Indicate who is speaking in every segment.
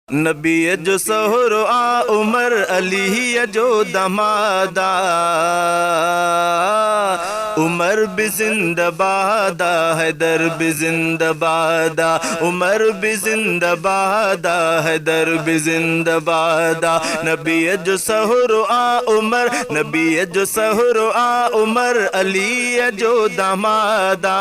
Speaker 1: नबी जो सहरो आ उमर अली जो दमादा उमर भी जिंदाबादा हैदर भी जिंदाबादा उमर भी जिंदाबादा हैदर भी जिंदाबादा नबी जो सहरो आ उमर नबी जो सहरो आ उमर अली जो दमादा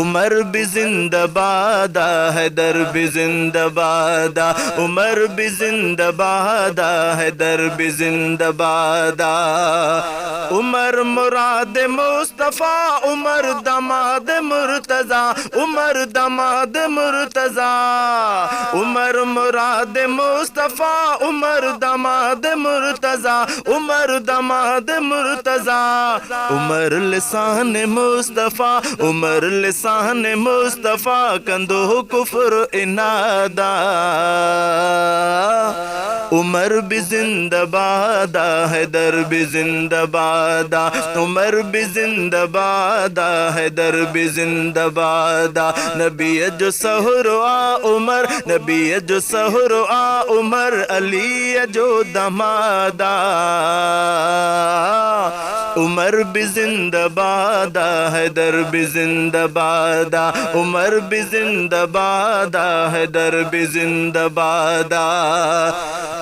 Speaker 1: उमर भी जिंदाबादा हैदर भी जिंदाबादा उमर भी जिंदाबादा हैदर भी जिंदाबादा उमर मुराद मुस्तफ़ा उमर दमाद मुर्तज़ा उमर दमाद मुर्तज़ा उमर मुराद मुस्तफ़ा उमर दमाद मुर्तज़ा उमर दमाद मुर्तज़ा उमर लिसान मुस्तफ़ा उमर लिसान मुस्तफ़ा कंदो कुफ्र इनादा उमर भी जिंदाबादा हैदर भी जिंदाबादा उमर भी जिंदाबादा हैदर भी जिंदाबादा नबी जो सहरो आ उमर नबी जो सहरो आ उमर अली जो दमादा उमर भी जिंदाबादा हैदर भी जिंदाबादा उमर भी जिंदाबादा हैदर भी जिंदाबादा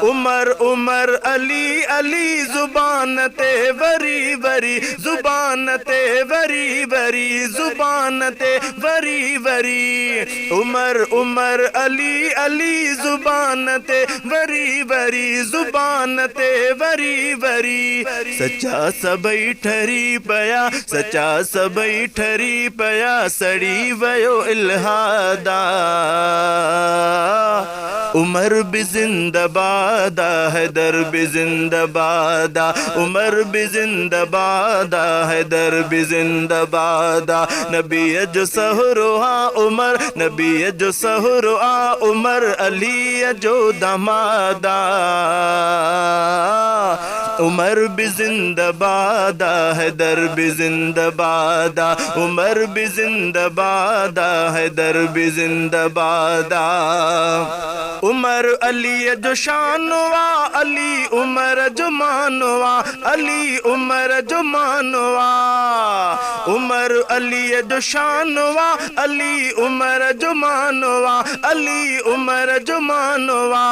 Speaker 1: उमर उमर अली अली जुबान ते वरी वरी जुबान ते वरी वरी जुबान ते वरी वरी उमर उमर अली अली जुबान ते वरी वरी जुबान ते वरी वरी सच्चा सबई ठरी पया सच्चा सबई ठरी पया सड़ी वयो इल्हादा उमर भी जिंदाबादा हैदर भी जिंदाबादा उमर भी जिंदाबादा हैदर भी जिंदाबादा नबी जो सहरो आ उमर नबी जो सहरो आ उमर अली जो दमादा उमर भी जिंदाबादा हैदर भी जिंदाबादा उमर भी जिंदाबादा हैदर भी जिंदाबादा उमर अली जो शानवा अली उमर जो मानवा अली उमर जो मानवा उमर अली जो शानवा अली उमर जो मानवा अली उमर जो मानवा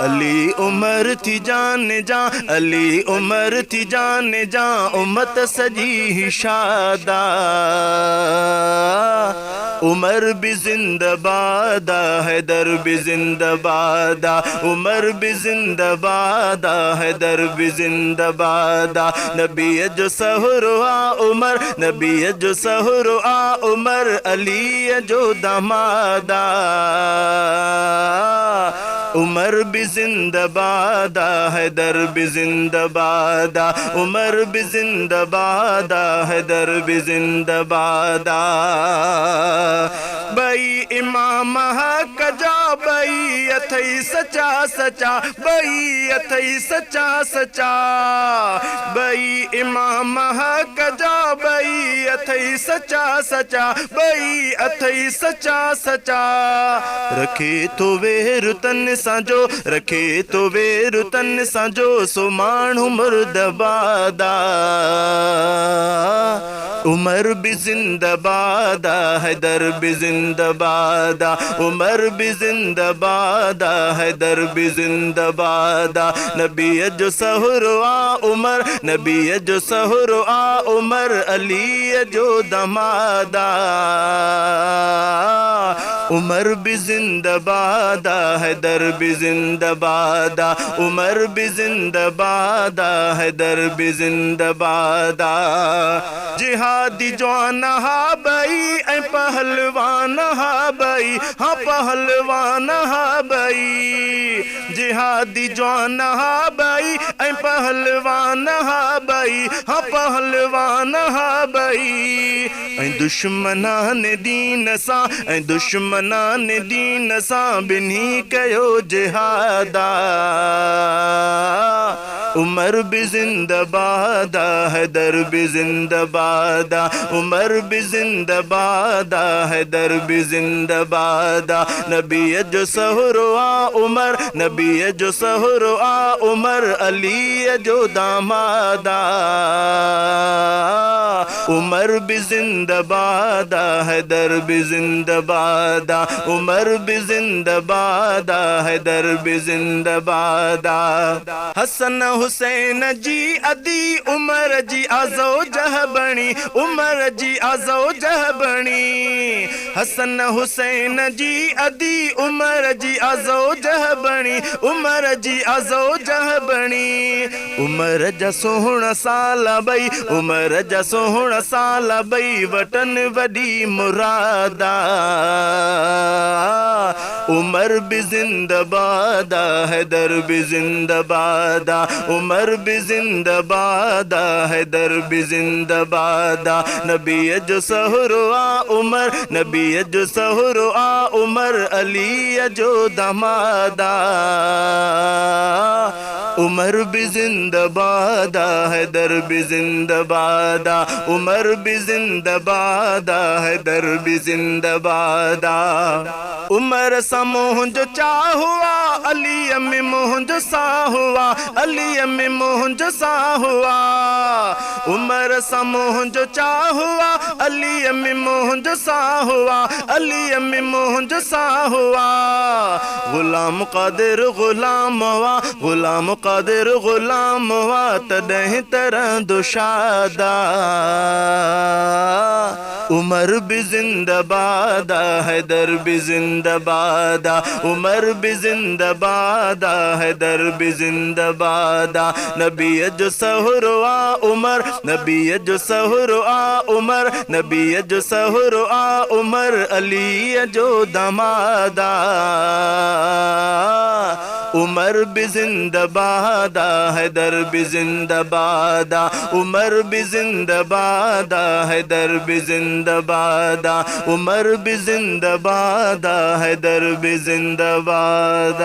Speaker 1: अली उमर थी जान जा अली उमर थी जान जा उम्मत सजी शादा उमर भी जिंदाबादा हैदर भी जिंदाबादा उमर भी जिंदाबादा हैदर भी जिंदाबादा नबी जो सहरो आ उमर नबी जो सहरो आ उमर अली जो दमादा उमर भी जिंदाबादा हैदर भी जिंदाबादा उमर भी जिंदाबादा हैदर भी जिंदाबादा बई इमाम हक जा बई अथई सचा सचा बई अथई सचा सचा बई इमाम हक जा बई अथई सचा सचा बई अथई सचा सचा रखे तो वेर तन साजो रखे तो वेर तन साजो सो माण्हू मुर्दबादा उमर भी जिंदाबादा हैदर भी जिंदाबादा उमर भी जिंदाबादा हैदर भी जिंदाबादा नबी जो सहरो आ उमर नबी जो सहरो आ उमर अली जो दमादा उमर भी जिंदाबादा हैदर भी जिंदाबादा उमर भी जिंदाबादा हैदर भी जिंदाबादा जिहादी जवान हा बई ऐ पहलवान हा बई हाँ पहलवान हा बई जिहादी जवान हा बई ऐ पहलवान हा बई हाँ पहलवान हा बई ऐं दुश्मनान दीन सां ऐं दुश्मनान दीन सां बिन्ही कयो जिहादा उमर भी जिंदाबाद हैदर भी जिंदाबाद उमर भी जिंदाबाद हैदर भी जिंदाबाद नबी जो सहरो आ उमर नबी जो सहरो आ उमर अली जो दामादा उमर भी जिंदाबाद हैदर भी जिंदाबाद उमर भी जिंदाबाद हैदर भी जिंदाबाद हसन हुसैन जी अदी उमर जी आज़ो जह बणी उमर जी आज़ो जह बणी हसन हुसैन जी अदी उमर जी आज़ो जह बणी उमर जी आज़ो जह बणी उमर जा सोहण साल बई उमर जा सोहण साल बई वटन वडी मुरादा उमर भी जिंदाबाद हैदर भी जिंदाबाद उमर भी जिंदाबाद हैदर भी जिंदाबाद नबी जो सहरो आ उमर नबी जो सहरो आ उमर अली जो दमादा उमर भी जिंदाबाद हैदर भी जिंदाबाद उमर भी जिंदाबाद हैदर भी जिंदाबाद उमर सा मुंहिंजो चाह हुआ अली में मुंहिंजो सा हुआ अली में मुंहिंजो सा हुआ उमर सा मुंहिंजो चाह हुआ अली में मुंहिंजो सा हुआ अली में मुंहिंजो सा हुआ गुलाम क़ादिर गुलाम हुआ गुलाम क़ादिर गुलाम हुआ तॾहिं तरह दुशादा उमर भी जिंदाबाद हैदर भी जिंदाबाद उमर भी जिंदाबाद हैदर भी जिंदाबाद नबी जो सहरो आ उमर नबी जो सहरो आ उमर नबी जो सहरो आ उमर अली जो दमादा उमर भी जिंदाबाद हैदर भी जिंदाबाद उमर भी जिंदाबाद हैदर भी जिंदाबाद उमर भी जिंदाबाद हैदर भी जिंदाबाद